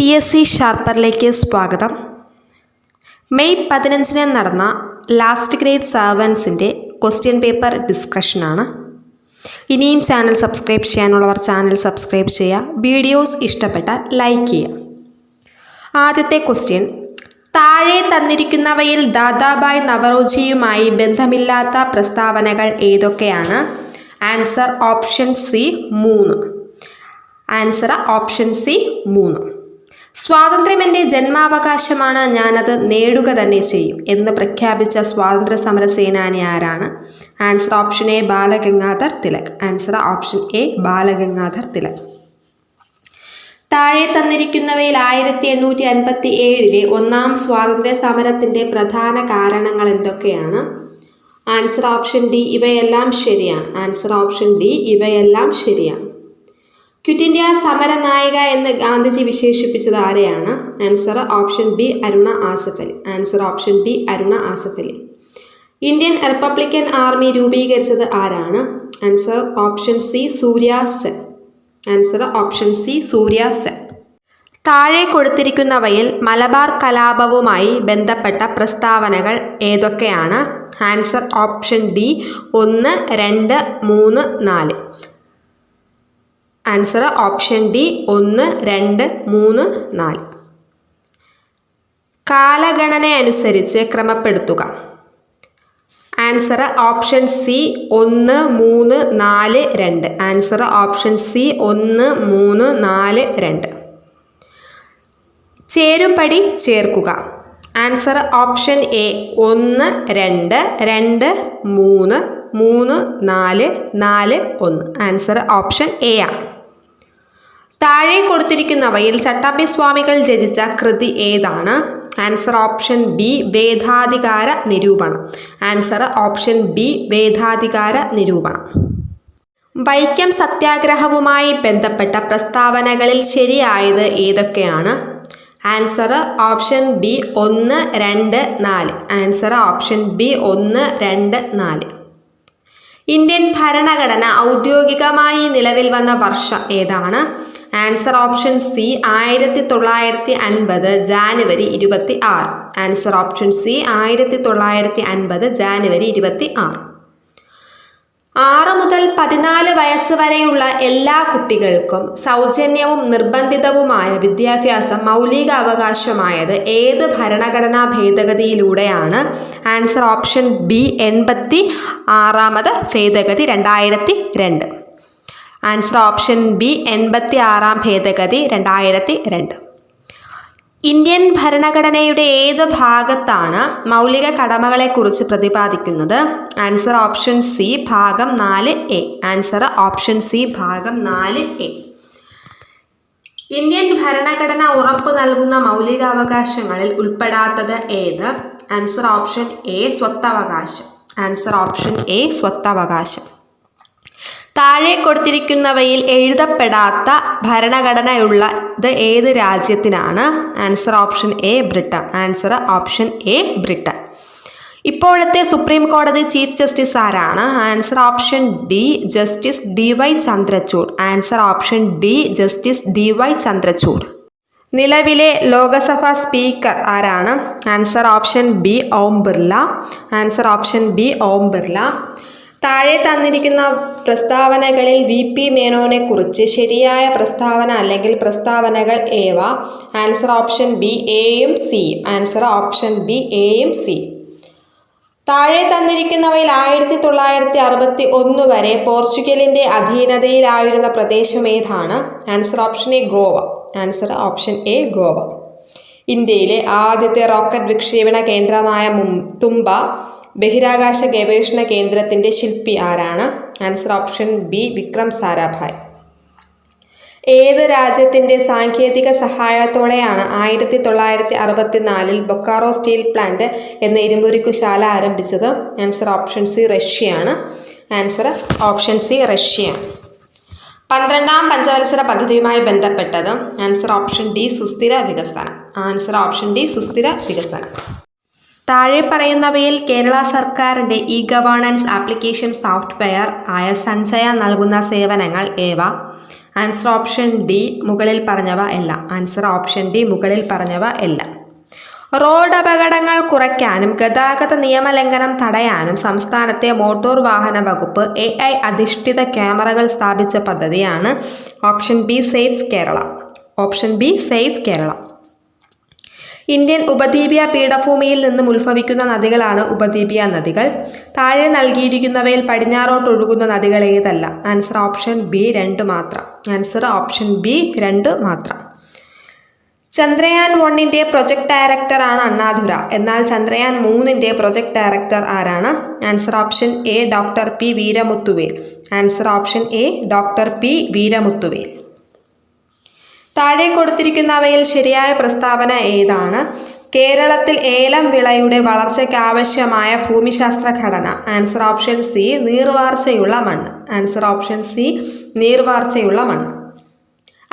PSC ഷാർപ്പറിലേക്ക് സ്വാഗതം. May 15 നടന്ന last grade സർവൻസിൻ്റെ question paper ഡിസ്കഷനാണ്. ഇനിയും ചാനൽ സബ്സ്ക്രൈബ് ചെയ്യാനുള്ളവർ ചാനൽ സബ്സ്ക്രൈബ് ചെയ്യുക. വീഡിയോസ് ഇഷ്ടപ്പെട്ടാൽ ലൈക്ക് ചെയ്യുക. ആദ്യത്തെ ക്വസ്റ്റ്യൻ, താഴെ തന്നിരിക്കുന്നവയിൽ ദാദാഭായ് നവറോജിയുമായി ബന്ധമില്ലാത്ത പ്രസ്താവനകൾ ഏതൊക്കെയാണ്? Answer option C 3. Answer option C 3. സ്വാതന്ത്ര്യം എൻ്റെ ജന്മാവകാശമാണ്, ഞാനത് നേടുക തന്നെ ചെയ്യും എന്ന് പ്രഖ്യാപിച്ച സ്വാതന്ത്ര്യ സമര സേനാനി ആരാണ്? Answer option A Balagangadhar Tilak. Answer option A Balagangadhar Tilak. താഴെ തന്നിരിക്കുന്നവയിൽ 1857 ഒന്നാം സ്വാതന്ത്ര്യ സമരത്തിൻ്റെ പ്രധാന കാരണങ്ങൾ എന്തൊക്കെയാണ്? ആൻസർ ഓപ്ഷൻ ഡി ഇവയെല്ലാം ശരിയാണ്. ആൻസർ ഓപ്ഷൻ ഡി ഇവയെല്ലാം ശരിയാണ്. ക്വിറ്റ് ഇന്ത്യ സമര നായിക എന്ന് ഗാന്ധിജി വിശേഷിപ്പിച്ചത് ആരെയാണ്? Answer option B Aruna Asaf Ali. Answer option B Aruna Asaf Ali. Indian republican army രൂപീകരിച്ചത് ആരാണ്? Answer option C Surya Sen. Answer option C Surya Sen. താഴെ കൊടുത്തിരിക്കുന്നവയിൽ മലബാർ കലാപവുമായി ബന്ധപ്പെട്ട പ്രസ്താവനകൾ ഏതൊക്കെയാണ്? Answer option D 1, 2, 3, 4. Answer option D 1, 2, 3, 4. കാലഗണന അനുസരിച്ച് ക്രമപ്പെടുത്തുക. Answer option C 1, 3, 4, 2. Answer option C 1, 3, 4, 2. ചേരുംപടി ചേർക്കുക. Answer option A 1, 2, 2, 3, 3, 4, 4, 1. Answer option A ആണ്. താഴെ കൊടുത്തിരിക്കുന്നവയിൽ ചട്ടമ്പി സ്വാമികൾ രചിച്ച കൃതി ഏതാണ്? ആൻസർ ഓപ്ഷൻ ബി വേദാധികാര നിരൂപണം. ആൻസർ ഓപ്ഷൻ ബി വേദാധികാര നിരൂപണം. വൈക്കം സത്യാഗ്രഹവുമായി ബന്ധപ്പെട്ട പ്രസ്താവനകളിൽ ശരിയായത് ഏതൊക്കെയാണ്? Answer option B 1, 2, 4. Answer option B 1, 2, 4. Indian ഭരണഘടന ഔദ്യോഗികമായി നിലവിൽ വന്ന വർഷം ഏതാണ്? Answer option C 1950 January 26. Answer option C 1950 January 26. 6 മുതൽ 14 വയസ്സ് വരെയുള്ള എല്ലാ കുട്ടികൾക്കും സൗജന്യവും നിർബന്ധിതവുമായ വിദ്യാഭ്യാസം മൗലിക അവകാശമായത് ഏത് ഭരണഘടനാ ഭേദഗതിയിലൂടെയാണ്? ആൻസർ ഓപ്ഷൻ ബി 86ാമത് ഭേദഗതി 2002. ആൻസർ ഓപ്ഷൻ ബി 86ാം ഭേദഗതി 2002. ഇന്ത്യൻ ഭരണഘടനയുടെ ഏത് ഭാഗത്താണ് മൗലിക കടമകളെക്കുറിച്ച് പ്രതിപാദിക്കുന്നത്? ആൻസർ ഓപ്ഷൻ സി ഭാഗം 4A. ആൻസർ ഓപ്ഷൻ സി ഭാഗം 4A. ഇന്ത്യൻ ഭരണഘടന ഉറപ്പു നൽകുന്ന മൗലികാവകാശങ്ങളിൽ ഉൾപ്പെടാത്തത് ഏത്? ആൻസർ ഓപ്ഷൻ എ സ്വത്തവകാശം. ആൻസർ ഓപ്ഷൻ എ സ്വത്തവകാശം. താഴെ കൊടുത്തിരിക്കുന്നവയിൽ എഴുതപ്പെടാത്ത ഭരണഘടനയുള്ളത് ഏത് രാജ്യത്തിനാണ്? Answer option A Britain. Answer option A Britain. ഇപ്പോഴത്തെ സുപ്രീം കോടതി ചീഫ് ജസ്റ്റിസ് ആരാണ്? Answer option D justice DY Chandrachud. Answer option D justice DY Chandrachud. നിലവിലെ ലോകസഭാ സ്പീക്കർ ആരാണ്? Answer option B Om Birla. Answer option B Om Birla. താഴെ തന്നിരിക്കുന്ന പ്രസ്താവനകളിൽ VP മേനോനെ കുറിച്ച് ശരിയായ പ്രസ്താവന അല്ലെങ്കിൽ പ്രസ്താവനകൾ ഏവ? ആൻസർ ഓപ്ഷൻ ബി എയും സിയും. ആൻസർ ഓപ്ഷൻ ബി എയും സി. താഴെ തന്നിരിക്കുന്നവയിൽ 1961 വരെ പോർച്ചുഗലിൻ്റെ അധീനതയിലായിരുന്ന പ്രദേശം ഏതാണ്? Answer option A Goa. Answer option A Goa. ഇന്ത്യയിലെ ആദ്യത്തെ റോക്കറ്റ് വിക്ഷേപണ കേന്ദ്രമായ തുമ്പ ബഹിരാകാശ ഗവേഷണ കേന്ദ്രത്തിൻ്റെ ശില്പി ആരാണ്? Answer option B Vikram Sarabhai. ഏത് രാജ്യത്തിൻ്റെ സാങ്കേതിക സഹായത്തോടെയാണ് 1964 ബൊക്കാറോ സ്റ്റീൽ പ്ലാന്റ് എന്ന ഇരുമ്പുരുക്കുശാല ആരംഭിച്ചത്? ആൻസർ ഓപ്ഷൻ സി റഷ്യയാണ്. ആൻസർ ഓപ്ഷൻ സി റഷ്യയാണ്. 12ാം പഞ്ചവത്സര പദ്ധതിയുമായി ബന്ധപ്പെട്ടത്? ആൻസർ ഓപ്ഷൻ ഡി സുസ്ഥിര വികസനം. ആൻസർ ഓപ്ഷൻ ഡി സുസ്ഥിര വികസനം. താഴെ പറയുന്നവയിൽ കേരള സർക്കാരിൻ്റെ ഗവേണൻസ് ആപ്ലിക്കേഷൻ സോഫ്റ്റ്വെയർ ആയ സഞ്ജയ നൽകുന്ന സേവനങ്ങൾ ഏവ? ആൻസർ ഓപ്ഷൻ ഡി മുകളിൽ പറഞ്ഞവ എല്ലാം. ആൻസർ ഓപ്ഷൻ ഡി മുകളിൽ പറഞ്ഞവ എല്ലാം. റോഡ് അപകടങ്ങൾ കുറയ്ക്കാനും ഗതാഗത നിയമലംഘനം തടയാനും സംസ്ഥാനത്തെ മോട്ടോർ വാഹന വകുപ്പ് AI അധിഷ്ഠിത ക്യാമറകൾ സ്ഥാപിച്ച പദ്ധതിയാണ് option be safe Kerala. Option be safe Kerala. Indian ഉപദ്വീപീയ പീഠഭൂമിയിൽ നിന്നും ഉത്ഭവിക്കുന്ന നദികളാണ് ഉപദ്വീപീയ നദികൾ. താഴെ നൽകിയിരിക്കുന്നവയിൽ പടിഞ്ഞാറോട്ട് ഒഴുകുന്ന നദികൾ ഏതല്ല? ആൻസർ ഓപ്ഷൻ ബി 2 മാത്രം. ആൻസർ ഓപ്ഷൻ ബി 2 മാത്രം. ചന്ദ്രയാൻ 1ന്റെ പ്രൊജക്ട് ഡയറക്ടറാണ് അണ്ണാദുര. എന്നാൽ ചന്ദ്രയാൻ 3ന്റെ പ്രൊജക്ട് ഡയറക്ടർ ആരാണ്? Answer option A doctor P Veeramuthuvel. Answer option A doctor P Veeramuthuvel. താഴെ കൊടുത്തിരിക്കുന്നവയിൽ ശരിയായ പ്രസ്താവന ഏതാണ്? കേരളത്തിൽ ഏലം വിളയുടെ വളർച്ചയ്ക്ക് ആവശ്യമായ ഭൂമിശാസ്ത്ര ഘടന. ആൻസർ ഓപ്ഷൻ സി നീർവാർച്ചയുള്ള മണ്ണ്. ആൻസർ ഓപ്ഷൻ സി നീർവാർച്ചയുള്ള മണ്ണ്.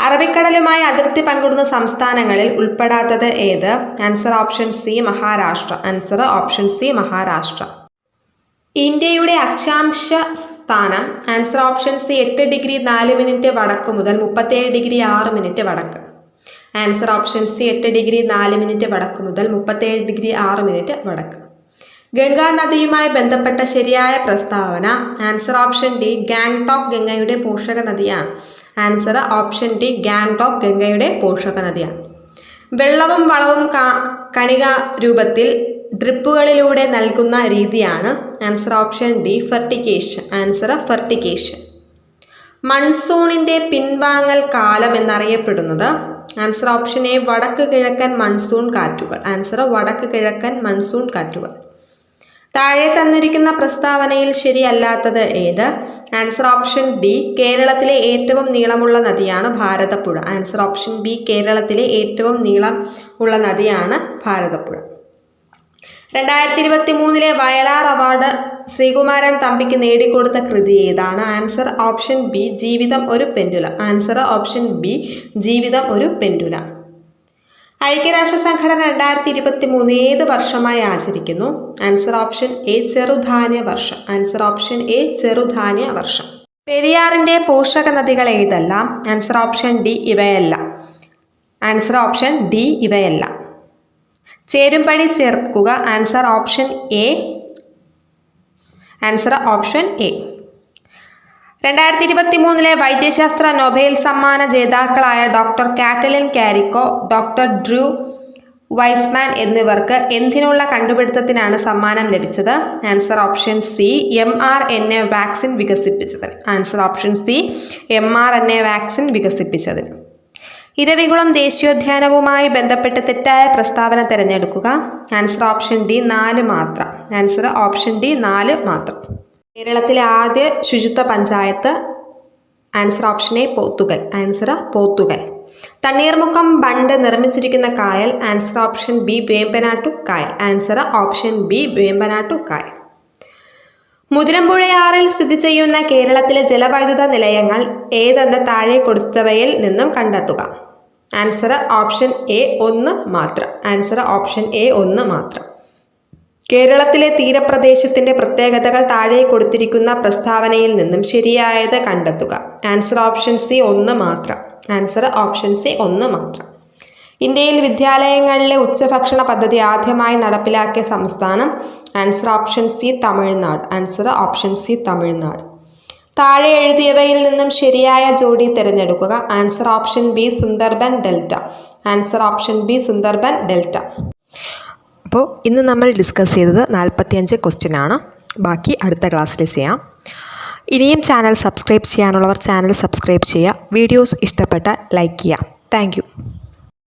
അറബിക്കടലുമായി അതിർത്തി പങ്കിടുന്ന സംസ്ഥാനങ്ങളിൽ ഉൾപ്പെടാത്തത് ഏത്? Answer option C Maharashtra. Answer option C Maharashtra. ഇന്ത്യയുടെ അക്ഷാംശ സ്ഥാനം. Answer option C 8 degree 4 minute വടക്ക് മുതൽ 37 ഡിഗ്രി 6 മിനിറ്റ് വടക്ക്. Answer option C 8 degree 4 minute വടക്ക് മുതൽ 37 ഡിഗ്രി 6 മിനിറ്റ് വടക്ക്. ഗംഗാ നദിയുമായി ബന്ധപ്പെട്ട ശരിയായ പ്രസ്താവന. ആൻസർ ഓപ്ഷൻ ഡി ഗാംഗ്ടോക്ക് ഗംഗയുടെ പോഷക നദിയാണ്. ആൻസർ ഓപ്ഷൻ ഡി ഗാംഗ്ടോക്ക് ഗംഗയുടെ പോഷക നദിയാണ്. വെള്ളവും വളവും കണിക രൂപത്തിൽ ഡ്രിപ്പുകളിലൂടെ നൽകുന്ന രീതിയാണ്. Answer option D fertigation. Answer fertigation. മൺസൂണിൻ്റെ പിൻവാങ്ങൽ കാലം എന്നറിയപ്പെടുന്നത്. ആൻസർ ഓപ്ഷൻ എ വടക്ക് കിഴക്കൻ മൺസൂൺ കാറ്റുകൾ. ആൻസർ വടക്ക് കിഴക്കൻ മൺസൂൺ കാറ്റുകൾ. താഴെ തന്നിരിക്കുന്ന പ്രസ്താവനയിൽ ശരിയല്ലാത്തത് ഏത്? ആൻസർ ഓപ്ഷൻ ബി കേരളത്തിലെ ഏറ്റവും നീളമുള്ള നദിയാണ് ഭാരതപ്പുഴ. ആൻസർ ഓപ്ഷൻ ബി കേരളത്തിലെ ഏറ്റവും നീളമുള്ള നദിയാണ് ഭാരതപ്പുഴ. 2023 വയലാർ അവാർഡ് ശ്രീകുമാരൻ തമ്പിക്ക് നേടിക്കൊടുത്ത കൃതി ഏതാണ്? ആൻസർ ഓപ്ഷൻ ബി ജീവിതം ഒരു പെൻഡുലം. ആൻസർ ഓപ്ഷൻ ബി ജീവിതം ഒരു പെൻഡുലം. ഐക്യരാഷ്ട്ര സംഘടന 2023 ഏത് വർഷമായി ആചരിക്കുന്നു? ആൻസർ ഓപ്ഷൻ എ ചെറുധാന്യ വർഷം. ആൻസർ ഓപ്ഷൻ എ ചെറുധാന്യ വർഷം. പെരിയാറിൻ്റെ പോഷക നദികൾ ഏതെല്ലാം? ആൻസർ ഓപ്ഷൻ ഡി ഇവയല്ല. ആൻസർ ഓപ്ഷൻ ഡി ഇവയല്ല. ചേരുംപടി ചേർക്കുക. Answer option A. Answer option A. 2023 വൈദ്യശാസ്ത്ര നൊബേൽ സമ്മാന ജേതാക്കളായ doctor Katalin Kariko, doctor Drew Weissman എന്നിവർക്ക് എന്തിനുള്ള കണ്ടുപിടുത്തത്തിനാണ് സമ്മാനം ലഭിച്ചത്? Answer option C mRNA vaccine വികസിപ്പിച്ചതിന്. Answer option C mRNA vaccine വികസിപ്പിച്ചതിന്. ഇരവികുളം ദേശീയോദ്യാനവുമായി ബന്ധപ്പെട്ട് തെറ്റായ പ്രസ്താവന തിരഞ്ഞെടുക്കുക. ആൻസർ ഓപ്ഷൻ ഡി 4 മാത്രം. ആൻസർ ഓപ്ഷൻ ഡി 4 മാത്രം. കേരളത്തിലെ ആദ്യ ശുചിത്വ panchayat. Answer option A Pothukal. Answer Pothukal. Thanneermukkom bund നിർമ്മിച്ചിരിക്കുന്ന കായൽ. ആൻസർ ഓപ്ഷൻ ബി വേമ്പനാട്ടു കായൽ. ആൻസർ ഓപ്ഷൻ ബി വേമ്പനാട്ടു കായൽ. മുതിരമ്പുഴയാറിൽ സ്ഥിതി ചെയ്യുന്ന കേരളത്തിലെ ജലവൈദ്യുത നിലയങ്ങൾ ഏതെന്ന് താഴെ കൊടുത്തവയിൽ നിന്നും കണ്ടെത്തുക. ആൻസർ ഓപ്ഷൻ എ 1 മാത്രം. ആൻസർ ഓപ്ഷൻ എ 1 മാത്രം. കേരളത്തിലെ തീരപ്രദേശത്തിൻ്റെ പ്രത്യേകതകൾ താഴെ കൊടുത്തിരിക്കുന്ന പ്രസ്താവനയിൽ നിന്നും ശരിയായത് കണ്ടെത്തുക. ആൻസർ ഓപ്ഷൻ സി 1 മാത്രം. ആൻസർ ഓപ്ഷൻ സി 1 മാത്രം. ഇന്ത്യയിൽ വിദ്യാലയങ്ങളിലെ ഉച്ചഭക്ഷണ പദ്ധതി ആദ്യമായി നടപ്പിലാക്കിയ സംസ്ഥാനം. Answer option C Tamil Nadu. Answer option C Tamil Nadu. താഴെ എഴുതിയവയിൽ നിന്നും ശരിയായ ജോഡി തിരഞ്ഞെടുക്കുക. Answer option B Sundarban delta. Answer option B Sundarban delta. അപ്പോൾ ഇന്ന് നമ്മൾ ഡിസ്കസ് ചെയ്തത് 45 ക്വസ്റ്റ്യൻ ആണ്. ബാക്കി അടുത്ത ക്ലാസ്സിൽ ചെയ്യാം. ഇനിയും ചാനൽ സബ്സ്ക്രൈബ് ചെയ്യാനുള്ളവർ ചാനൽ സബ്സ്ക്രൈബ് ചെയ്യുക. വീഡിയോസ് ഇഷ്ടപ്പെട്ടാൽ ലൈക്ക് ചെയ്യുക. Thank you.